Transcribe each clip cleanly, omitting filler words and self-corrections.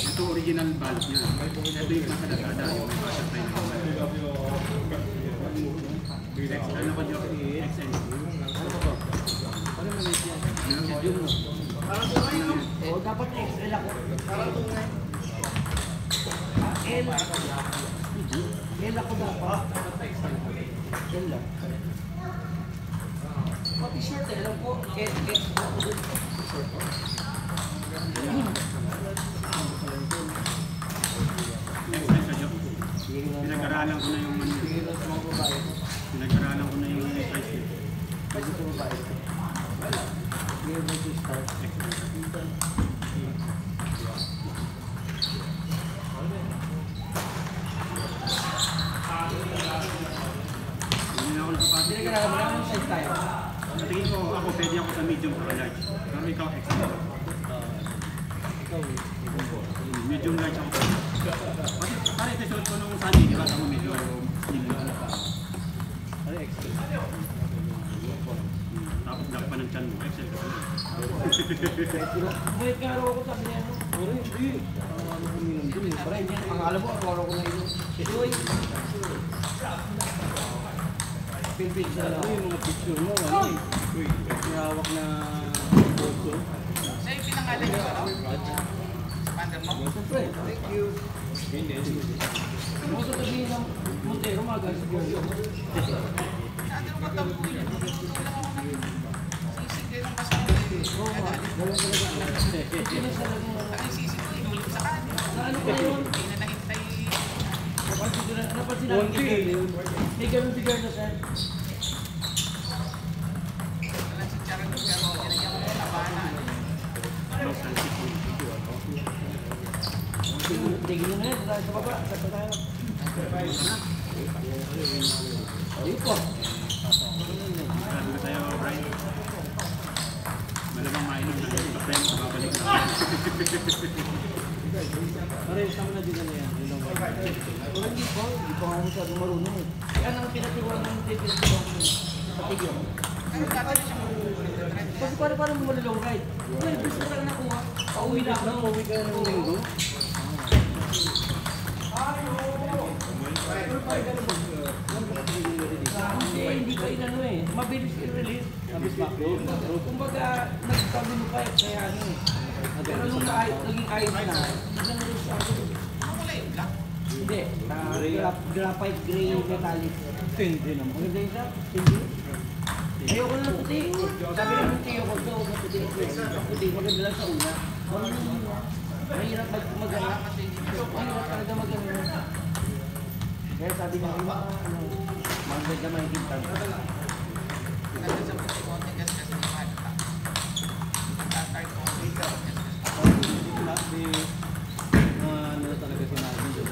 Ito original valve niya. Ito yung nakalasada, yung may butterfly na ano ko dyan? XL. Oh, dapat XL ako. L ako dapat. L lang. Pati short eh, alam ko. X ako dun. Short ko. Pinag-aralan ko na yung pinag-aralan ko na yung price. Pwede ko babae. Here mo to start. Hindi na ako nakapati. Pinag-aralan mo lang yung size tayo. Natingin ko ako pwede ako sa medium sa large. Pero ikaw extra. Medium large ako. Pare ito suot ko nung Sunday, di ba? Tama medyo Ano XL? tapos laki pa ng chan mo. XL ka pala. May karo ako sabi niya, no? Pero hindi. Ano ko minum dun eh. Para hindi, ang alam mo, ako ko na yun. Ito ay. Pin-pin sa lang. Yung mga picture mo, ano eh. Uy, may hawak na photo. Sa'yo pinangalan niyo, ano? Commander mo? Siyempre, thank you. Ano sa sabihin ng Montero, magal sa Goyo? Ano ko tabuhin? Tutulong ako ng sisig din ang kasama ko. Oo, ganun talaga. Sino sa lang mo? Ang sisig ko, inulit sa kanin. Sa ano pa yun? Hindi na nahintay. Napansin natin. May ganun si Gerda, sir. Walang si Charon ko, pero kinagyan ko ng labanan. Tigil na yun, sa baba, sa tayo. Ayun po. Sabi ko sa'yo, Brian. Malamang mainom na yung kapren, babalik na. Pareho sa mga din na yan. Hindi po nga masyadong marunong eh. Kaya nang pinatiwala ng pinatiwala ng patigil. Pero dati na siya Kasi parang malilong ride. Well, gusto ko lang nakuha. Pauwi na ako. Pauwi ka ng linggo. Hindi ka inano eh. Mabilis i-release. Mabilis back doon. Kumbaga, nagsabi mo pa eh. Kaya ano eh. Pero nung naging ayos na, nag-release siya. wala yung black. Hindi. Graphite gray metallic. Hindi naman. Maganda yun siya? Hindi. Ayoko na ng puti. Sabi na ng tiyo ko, huwag na puti. Puti, maganda lang sa una. Mahirap maganda. Mahirap talaga maganda. Kaya sabi nga, maganda makikita. Nandun sa puti-konti kasi ng mata. Tatay ko. Ano talaga sinabi doon?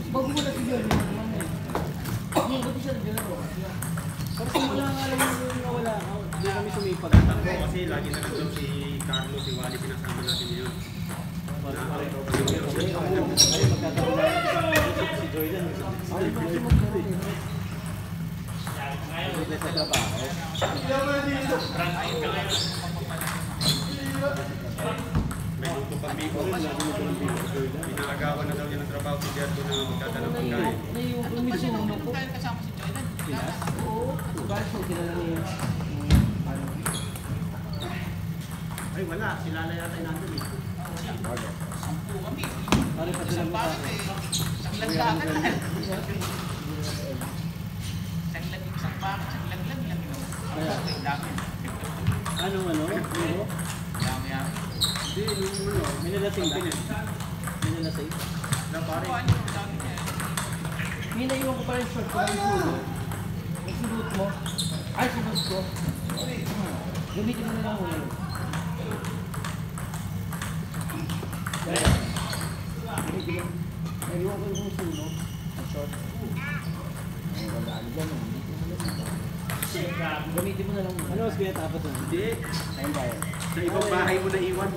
Bago mo na siguro naman eh. Yung buti siya naglalaro. Kasi wala nga alam yung nawala ako. Hindi kami sumipag. Kasi lagi na nandun si Carlo, si Wally, pinasama natin yun. Ay, magkakaroon na si Jordan. Ay, kasi magkaroon eh. Ay, sa trabaho. May luto pang biko. Pinakagawa na daw niya ng trabaho si Gerdo na magdadala pagkain. Kasi nung tayo kasama si Jordan. Oo. Bakit mo kilala niya? Ay wala, sila na yata yung nandun eh. Sampu kami. Pare pa sila Isang mata. bakit eh. Isang laglagan na. Isang bakit, isang laglag lang yun. Ang dami. Ano? Ano? Dami yan. Hindi, yung May nalasing ba? May nalasing? na pare. Ano, dami niya. Hinaiwan ko pala yung short ko ng sulot. Yung sulot mo. Ay, sulot ko. Gamitin mo na lang muna yun. Gamitin mo. Naiwan ko yung sulot. Ang short. Ay, walaan dyan. Gamitin mo na lang muna. Ano mas pinatapos mo? Hindi. Ayun tayo. Sa ibang bahay mo na iwan.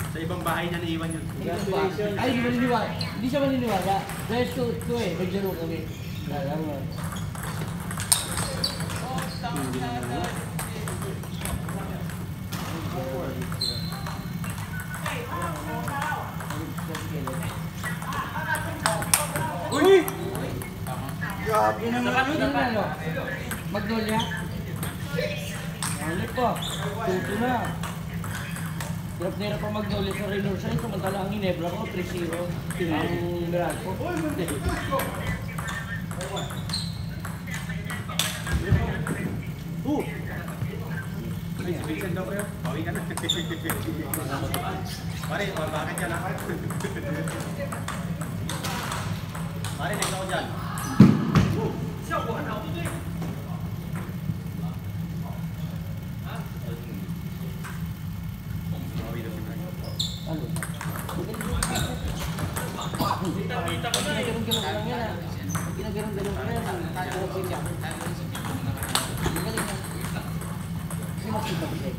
Sa ibang bahay niya naiwan yun. Congratulations. Ay, hindi maniniwala. Hindi siya maniniwala. Dahil suot ko eh. Naglaro kami. Alam mo. Oh, tama. Uy! Grabe naman. Ano din na, no? Magnolia? Ulit po. Tuto na. Hirap na hirap pa Magnolia sa Reynolds. Samantala ang Ginebra ko, 3-0. Ang Meralco. Ay, Vincent daw kayo. Bawi ka na. Pare, bakit ka na? Pare, next ako dyan. Bawi daw si Brian. Ano? Ginaganon-ganon ka lang yan ah. Ginaganon-ganon ka yan ah. Tayo siya. Galing yan. Kasi makita ko siya.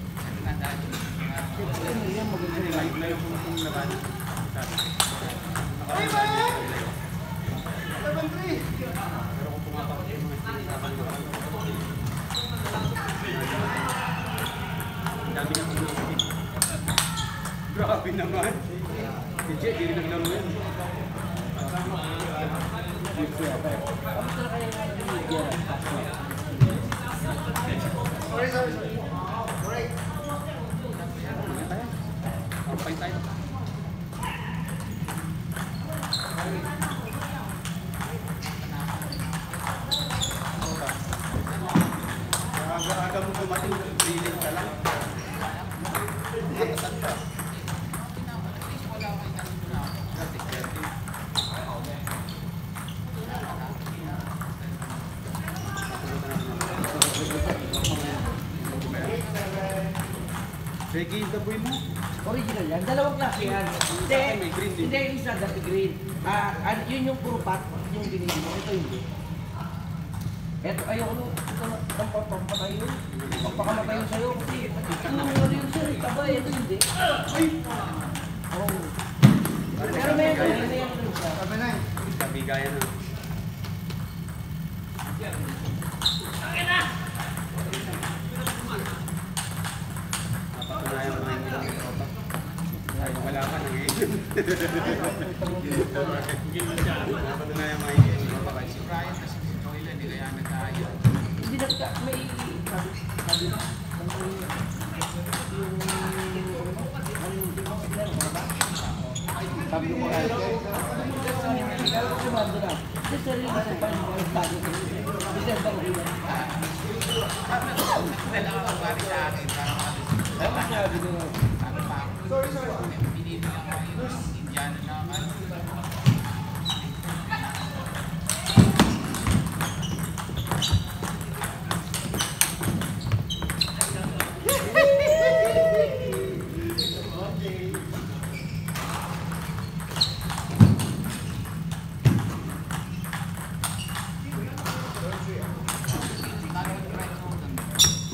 Ano yan, maganda yung live. Layo kung laban. Ay, ba? Pero kung pumapakot yung mga sinasaban ko. Ang dami na kung nakakit. Grabe naman. Si Jet, hindi naglaro yan. Kamusta na kaya yung media? Kampay tayo. Aga-aga mo kumating, feeling ka lang. Matasan ka. Sige, taboy mo. Original yan. Dalawang klase yan. Hindi. May green din. Hindi yung isa, dati green. Yun yung puro pat. Yung binili mo. Ito hindi. Ito, ayoko nung pampatay yun. Pagpakamatay yun sa'yo. Kasi, ano yun sa'yo? Tabay, ito hindi. Oh. Pero may ito, may ito siya. Kabigayan na. Napatunayan mo na yung ilang tropa. Ay, wala ka nang iyon. Napatunayan mo yung ilang tropa kayo. Si Brian kasi si Joyla, hindi kaya nag-aaya. Hindi na, may, sabi na, sabi ko ay, pero kung kumando na, kasi sarili ko pa yung bago ko. Kasi ang bago ko. Dalawa ang bari sa akin. Ay, mas sabi ko nga. Sabi pa ako. Pinili lang ako yung Indiano na ano.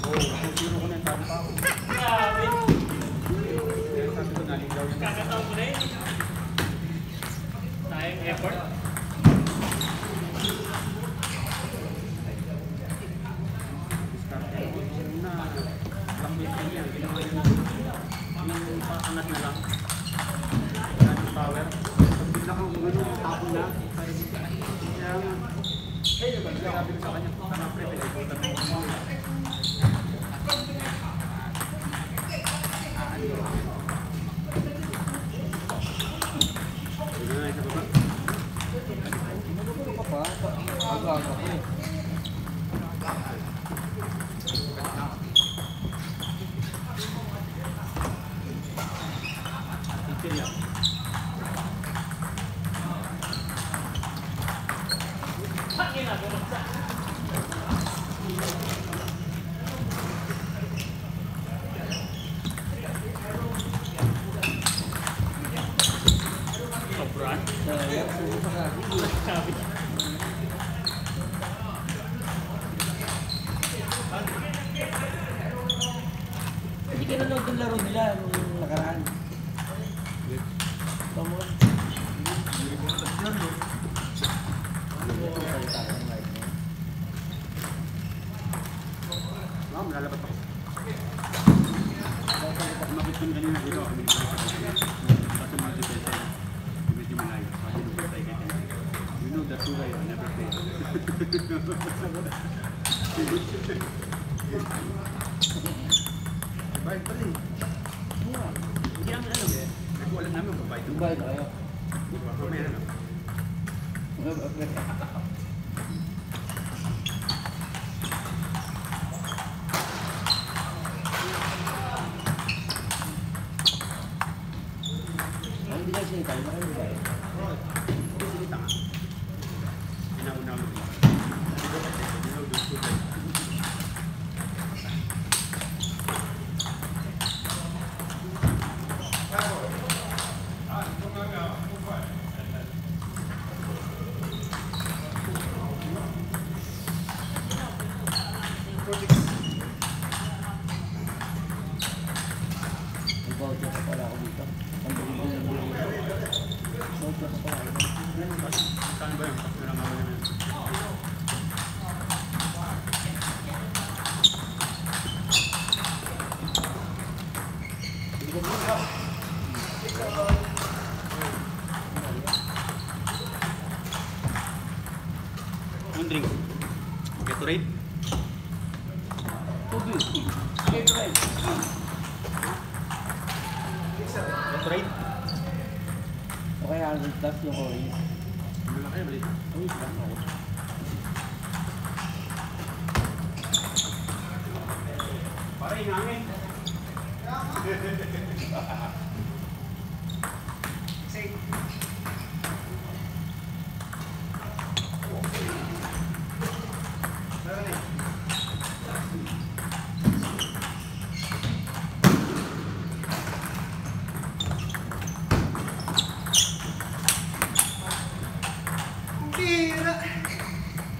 Oo, kung sino ko na, tama pa ako. Kaya sabi ko, naligaw yun. Kakataon ko na eh. Tayong effort. Diskarte ko na lambit ko yan. Ginawa yun. Yung paangat na lang. Yung power. Pag bigla kang gano'n, tapon na. Kaya nga. Sabi ko sa kanya, tama pre, pinagpunta mo. Yun na, isa pa ba? Ano ka pa? Aga-aga ko eh. Teacher yan. Sobrang. Sayang, suko sa kaki. Hindi ka nanood ng laro nila nung nakaraan. Tama. Malalapat ako. Makit yung kanina dito. Kasi mga depesa. Medyo malayo. Kasi nung patay ka dyan. You know that too, I never fail. Bayad pala eh. Hindi namin alam eh. Kasi alam namin babayad. Dubai na kayo. Mamaya na lang. Ang hindi kayo sinitay, marami ba eh? Hindi sinita nga. Inauna mo lang. Hindi ko kasi. You know those two guys. May voucher pa pala ako dito. Ang bumibili ng voucher pa pala ako. Saan ba yun? Tapos meron nga ba yun? Anong drink? Gatorade? 250. Favorite. Gatorade? O kaya 100 plus yung orange. Malaki, maliit. Uy, lang ako. Para ingangin. Bira!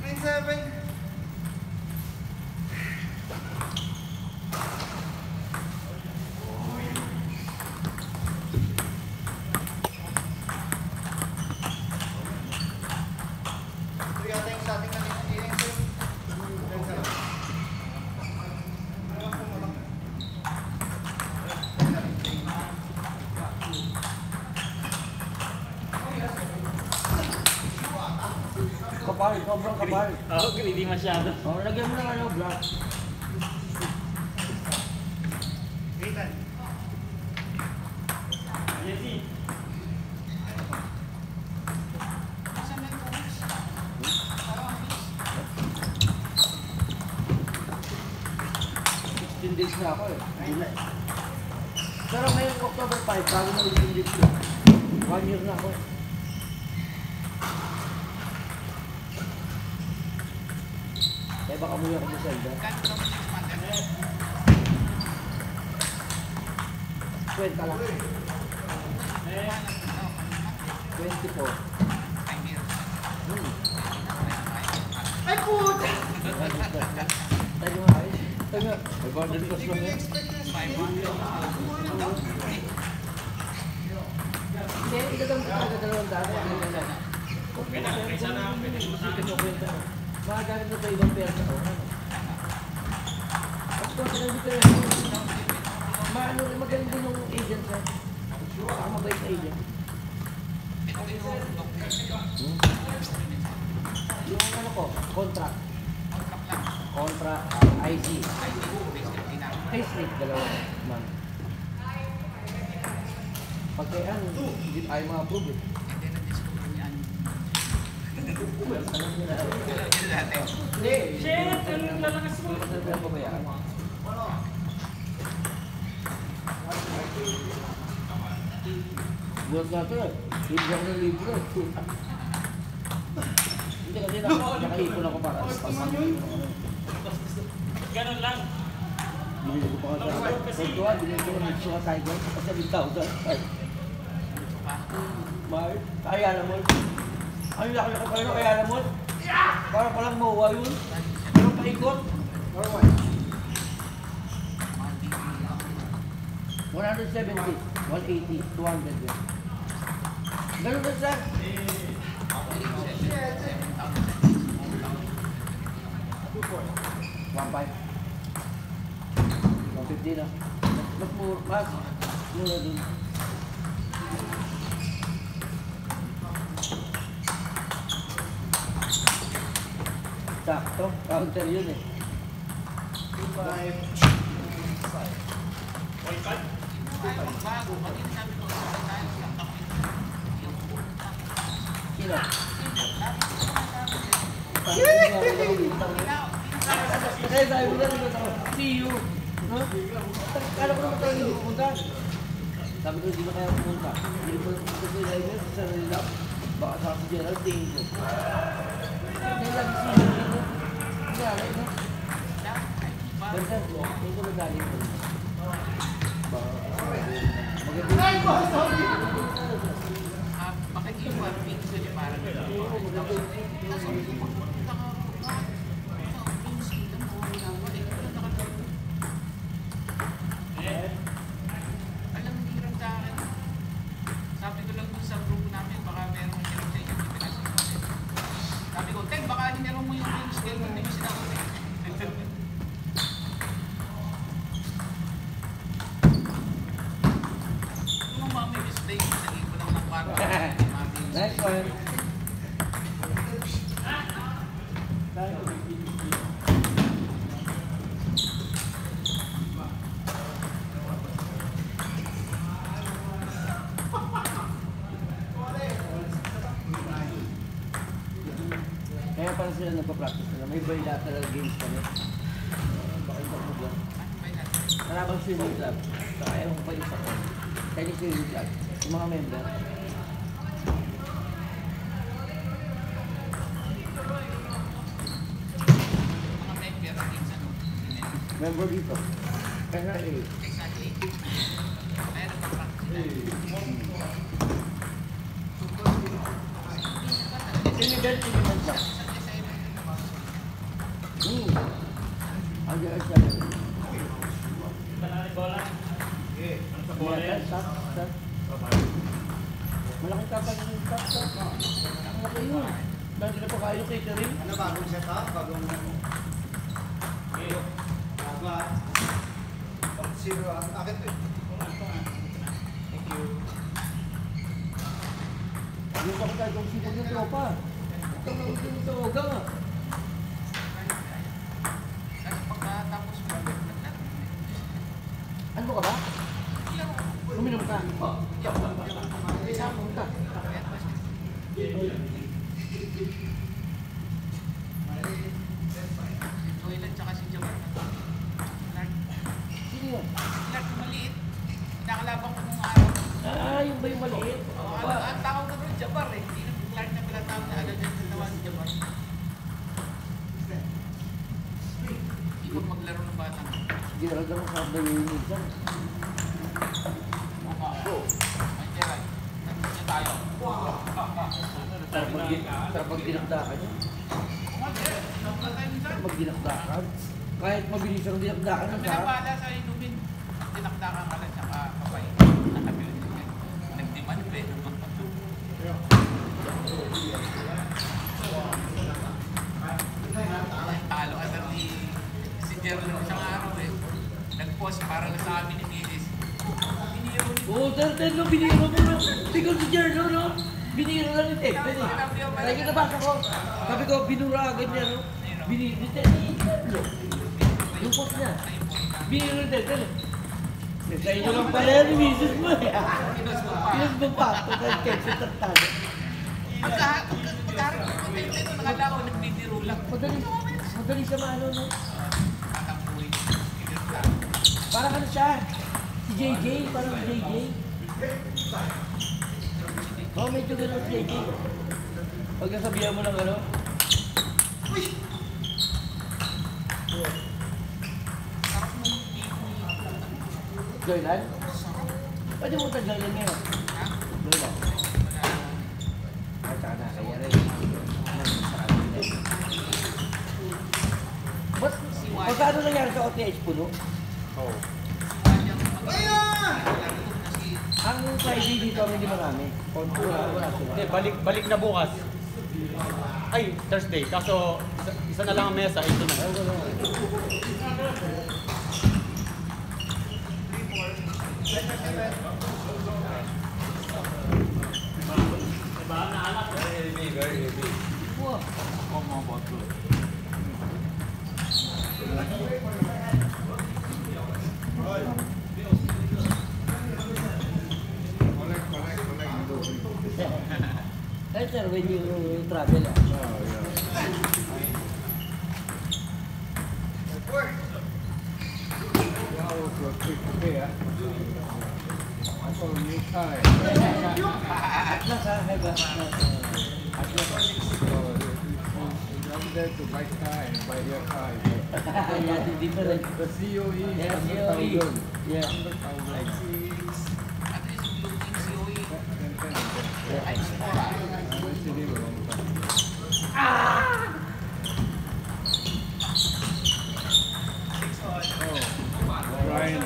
9-7. Ito yata yung sa ating kanina. Kapal, sobrang kapal. Oo, hindi masyado. O, lagyan mo ng ano, black. Jesse. Asan na yung tubig? Parang ang bilis. 16 days na ako eh. July. Pero ngayong October 5, bago na 16 days na. 1 year na ako eh. Kaya baka muli ako sa Zelda. Kano naman next month? 20 lang. 24. 5 years. Hmm. Ay, puta! Tayo nga ayos. Tayo nga. May bounded cost lang yan. 500. Hindi, dalawang dati. Okay na, kaysa na pwede mo sa akin. Magagamit mo sa ibang pera sa oras. Of course, hindi ko yun. Magaling din yung agent sa. Ang mabait na agent. Yung ano ko, contract. Contract, IC. Payslip, dalawa. Man. Pag kaya hindi tayo ma-approve eh. Hindi. Shit! Ang lalakas mo! Ano ba pabayaan? Buat nga ito eh. Libre ako ng libre. Hindi kasi nakaipon ako para pag-ipon ako. Ganun lang. Bumili ko pa ka sa Portugal, binili ko ng Mitsuka Tiger sa 7,000. Ay. Mahal. Kaya naman. Ang laki ko kayo, kaya naman. Para palang mawa yun. Pero paikot. 170, 180, 200 yun. Ganun ba sir? 1.5. 150 na. Mas mura dun. Sakto, counter yun eh. Sino? Kaya sabi mo na, see you. No? Kala ko naman tayo hindi pumunta. Sabi ko, hindi na kaya pumunta. Hindi ko pumunta sa driver, sa sarili lang. Baka sa si Gerald, tingin ko. Hindi lagi see you dito. Hindi alay, no? Basta, tingin ko nagaling ko. Pakikiwan, pizza niya parang alam mo, hirap sa akin. Sabi ko lang dun sa grupo namin, baka meron hirap sa inyo. Sabi ko, Tek, baka hinero mo yung wings, kaya hindi mo sinabi. Yung mami mistake, sabi ko lang ng parang Next one. Kaya pala sila nagpa-practice nila. May bilateral games kami. Bakit ako mo dyan? Karabang swimming club. Saka ewan ko pa isa ko. Kaya yung swimming club. Yung mga member. Member dito. Kaya eh. Exactly. Kaya nagpa-practice. Tinigan lang. Ang diyan siya. Malaking kapag yung stop. Ang laki yun. Dahil na pa kayo catering. Ano bagong set up? Bagong zero ang akit eh. Thank you. Yung pa tayo kung sipag yung tropa. Ito na yung tawaga nga. Kasi pagkatapos mo, Ano ka ba? Uminom ka? Isang ka. Toilet tsaka si Jabbar. Sino yun? Clark maliit. Nakalaban ko nung araw. Ah, yung ba yung maliit? Ang tawag ko doon, Jabbar eh. Hindi na Clark na pala tawag na agad yung tawag si Jabbar. Hindi ko maglaro ng bata. Gerald ang masarap na yung minsan. Ay, Gerald. Nandito tayo. Tarapag dinakdakan yun. Tarapag dinakdakan. Kahit mabilis ang dinakdakan ng sarap. Pinabala sa inumin. Tinakdakan ka lang tsaka kapay. Nakabilis ko yan. Nagdemand pa eh. Talo ka ni si Gerald ng isang araw eh. Nag-post para lang sa amin ni Mrs. Biniro ni Oo, Tertel, no, biniro mo, no. Ikaw si Jerno, no. Biniro lang ni Tertel, eh. Kaya yung nabasa ko. Sabi ko, binura agad niya, no. Biniro ni Tertel. Yung post niya. Biniro ni Tertel, eh. Sa inyo lang pala yan, ni Mrs. mo, eh. Pinas mo pa, total text, yung tartado. Pagkaharap ko kayo dito, nakala ko nagbibiro lang. Madali siya maano, no. Tatampuin. Parang ano siya? Si JJ, parang si JJ. Oh, medyo ganun si JJ. Pag nasabihan mo ng ano, Sarap nung tipo ni... Joylan? Pwede mo taglalin ngayon. Ha? Joylan. Wala. At saka na kaya rin. Ba't? Magkano nangyari sa OTH puno? Oo. Ang Friday dito ang hindi marami. Kontura, wala sila. Hindi, balik na bukas. Ay, Thursday. Kaso, isa na lang ang mesa. Ito na. Ay, wala. Wow. Hey sir, when you travel, Atlas ha, have Atlas. To buy car and buy your car. Yeah, the different. The COE is Yeah, 100,000. COE. Yeah. 100,000. At least yung COE Yeah. ay Spora. Brian.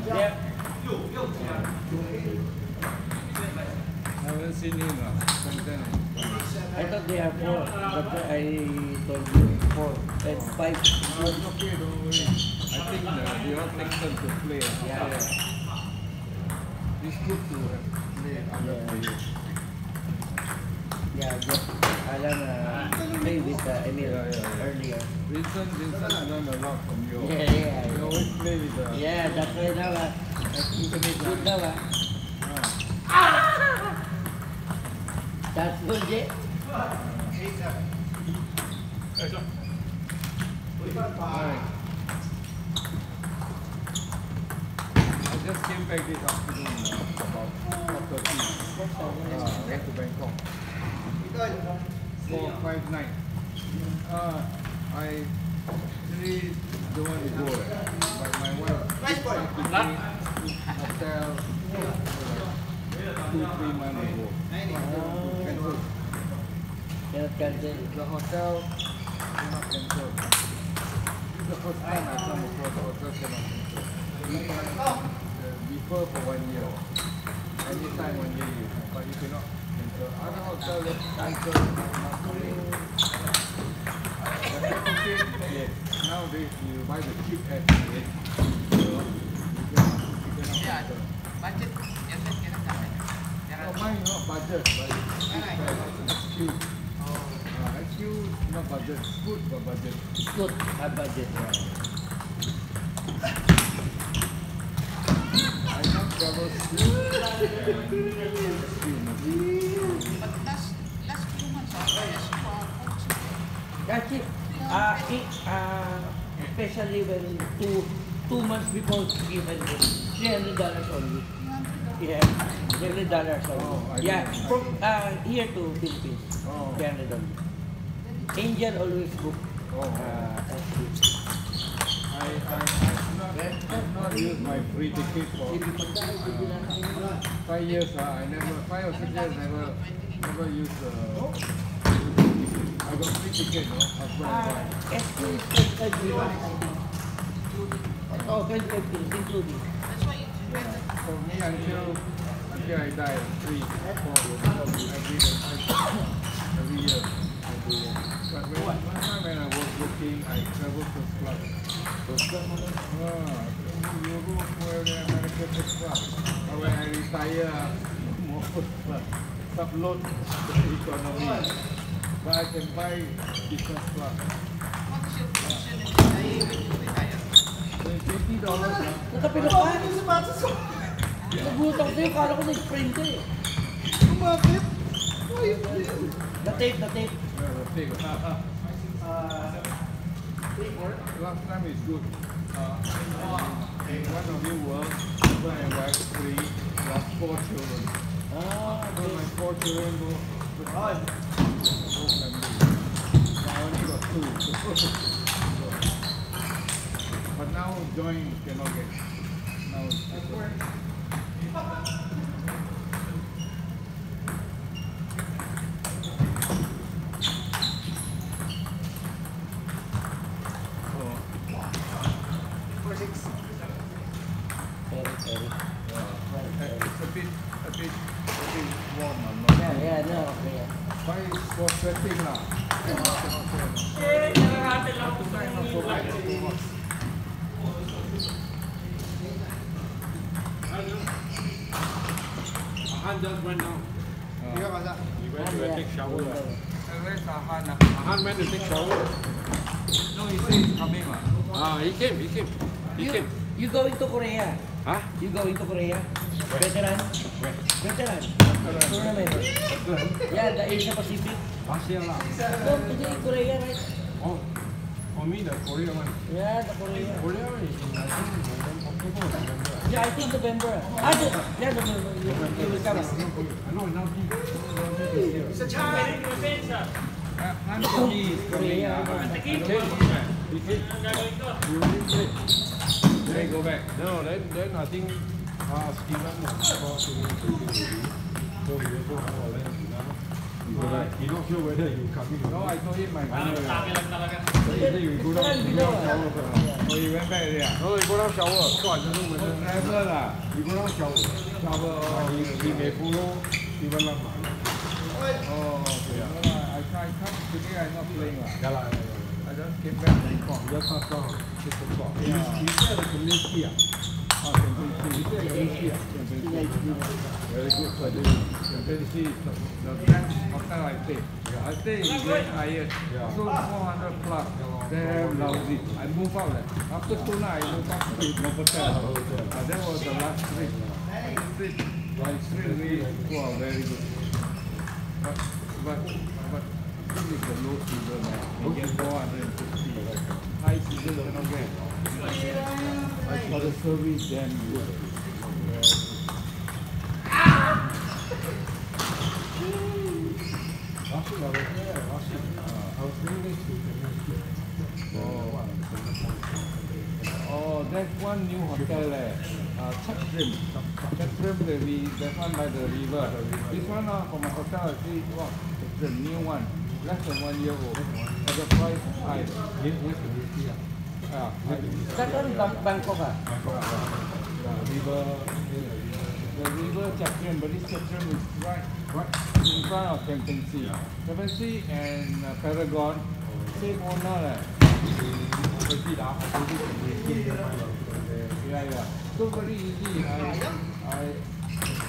Yeah. Haven't seen him. I thought they are 4, but I told you 4 and 5. It's okay, don't worry. I think they all take turn to play. Yeah. It's good to play other players. Yeah, but Alan play with Emil earlier. Vincent, I learned a lot from you. Yeah. You always play with the... Yeah, that's why now good now That's good, Jay. Right. I just came back this afternoon about 4:30. Went to Bangkok. 4-5 nights. I really don't want to go, but my wife took me hotel 2-3 months ago. Cancel. Cannot cancel. The hotel cannot cancel. This is the first time I come across the hotel cannot cancel. You can defer for 1 year. Anytime 1 year you can, but you cannot cancel. Other hotel let cancel. The certificate, yes. Nowadays you buy the cheap app, yes. So you cannot Yeah. cancel. Budget. Yan din, yan ang dami. Yan No, ang- mine not budget, but it's XQ. XQ not budget, good but budget. It's good. Have budget. I not travel Scoot. But last few months, yes, That's it. Especially when two months before given $300 only. Yeah, $300 only. Oh, I Yeah, didn't- from here to Philippines, Oh. $300 only. Angel always book. Oh. SQ. I've not used my free ticket for 5 years. I never, 5 or 6 years, never used I got free ticket, no? Husband and wife. SQ is 25 euros. Oh, 25 euros including. that's why it's better. For me, until I die, 3, 4, every year. But one time when I was working, I traveled first class. Europe, American first class. But when I retire, more first class. Subload the economy. But I can buy business class. What is your position in retire when you retire? $20 na. Natapin ako. Nagutom sa'yo, kala ko nag-sprint ka eh. Bakit? Na-tape, na-tape. Last time is good. One of you work, husband and wife, 3, plus 4 children. So my 4 children go family. I only got Okay. Now it's different. It's a bit warm. No, okay. But it's for sweating now. Han just went down. He went to take shower. Where's Ahan? Han went to take shower. No, he said he's coming. He came. You going to Korea? Huh? You going to Korea? Veteran? Veteran? Tournament? Yeah, the Asia Pacific. Last year lah. No, today Korea, right? Oh, for me the Korea one. Yeah, the Korea. Korea one is in I think October or November. Yeah, I think November. Yeah, November. You will come. No, now he. Han told me he's coming. He came. He only played. Then go back. No, then I think Steven called to me to do. So he will go out then he not sure whether he will come in. No, I told him my brother. So he said he will go down. He go down shower first. Oh, he went back there. No, he go down shower. So I don't know whether Travel lah. he go down shower. He may follow Steven Lam. Oh, okay. No, I come today. I'm not playing lah. Yeah lah. I just came back from Bangkok. He just passed down 6 o'clock. Yeah. He said the community. He said the community. Very good for this. Fantasy is the best hotel I stay. I stay in Grand Hyatt. So 400 plus. Damn lousy. I move out. After 2 nights, I move up to Novotel. That was the last trip. Straight away, very good. But this is the low season. You get 450. High season cannot get. But the service damn good. Oh, that's one new hotel Chatrim. That one by the river. This one from my hotel, it's the new one. Less than 1 year old. But the price is high. That one Bangkok ah? The river Chatrim, but this Chatrim is right in front of Kempensi. Kempensi and Paragon, same owner. Yeah. So very easy. I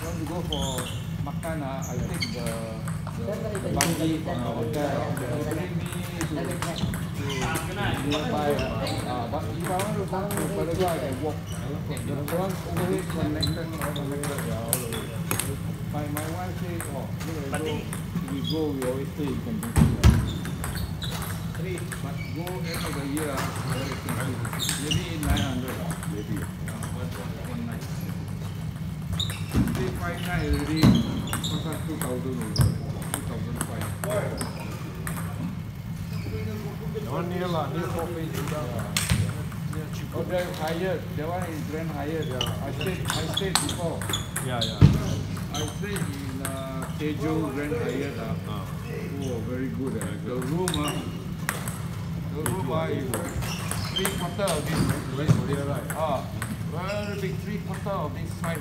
want to go for makan. I take the buggy from the hotel. They bring me to nearby. But if I want to go to Paragon, I can walk. The one overhead connected. My wife says, we always stay in Kempensi. But go end of the year, maybe 900. Maybe. One night. Stay 5 nights already, cost us 2,000 2,500. One near lah, near 4 Phase. Oh, Grand Hyatt. That one is Grand Hyatt. I stayed before. Yeah. I stayed in Tejo Grand Hyatt. Oh, very good. The room is 3/4 of this. Very big 3/4 of this size.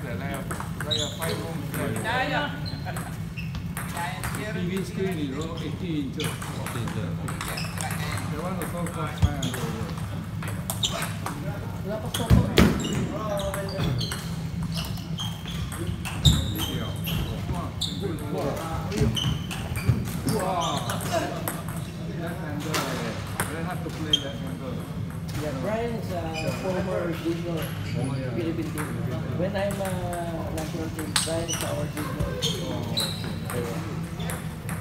Like a 5-room flat. TV screen is 80 inches. The one also cost 500 euros. Wala pa soko. Left hander. Very hard to play left hander. Yeah, Brian is a former junior Philippine team. When I'm national team, Brian is our junior.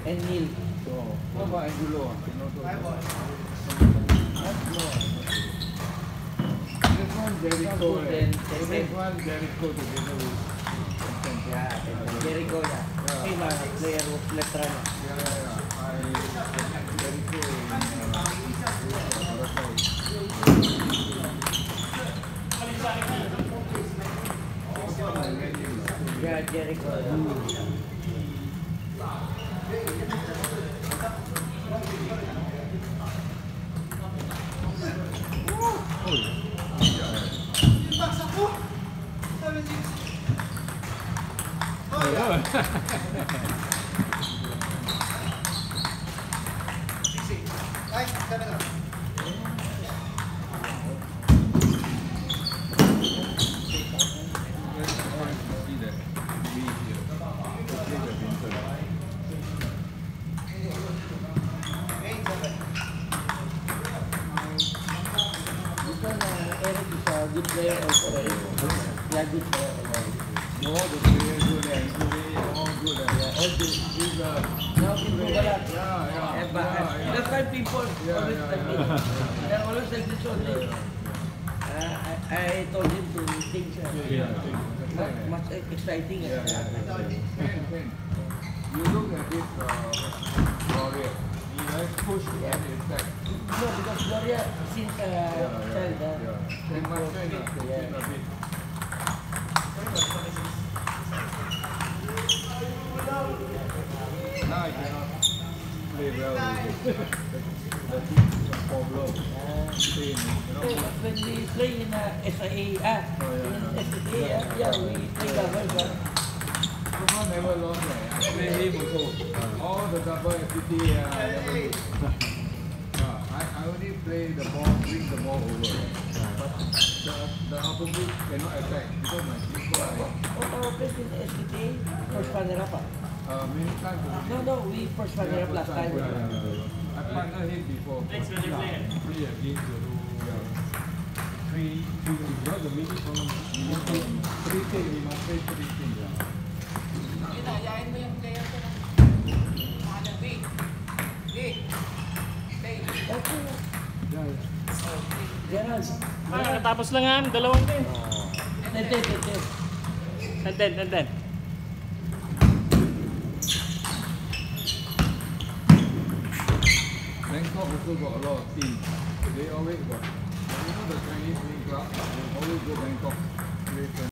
And Neil. What about Angulo? This one Jericho. This one Jericho together with Yeah, Jericho, yeah. Same player of left runner. Jericho in See that we here. Okay, the Vincent. Eric is a good player also. Yeah, good player. No, the player good and today all good. All good. He's a Now people yeah, that. yeah. That's why people Yeah, always yeah, like yeah. this. They're always like this only. I told him to think much exciting. Yeah, Ken, you look at this Gloria. He has pushed and attack. No, because Gloria, since child, He must train a bit. Now I cannot play well with it. That's the problem. Pain, when we play in SIA, in SIA, we play double, but Kumar never lost. I play him also. All the double FPT, never lose. I only play the ball, bring the ball over. But the opposite cannot attack because my people our place in SPTA, first runner-up. many times. No, we first runner-up last time. I partnered him before. Next when you play. Play against Three, because the mini tournament, 3K, we must play 3K. Yun na, yayain mo yung player ko ng pangalan. Wait. Stay. Gerald. Natapos lang yan, dalawang din. Ten. Bangkok also got a lot of teams. They always got. You know the Chinese Wing Club, they always go Bangkok. Play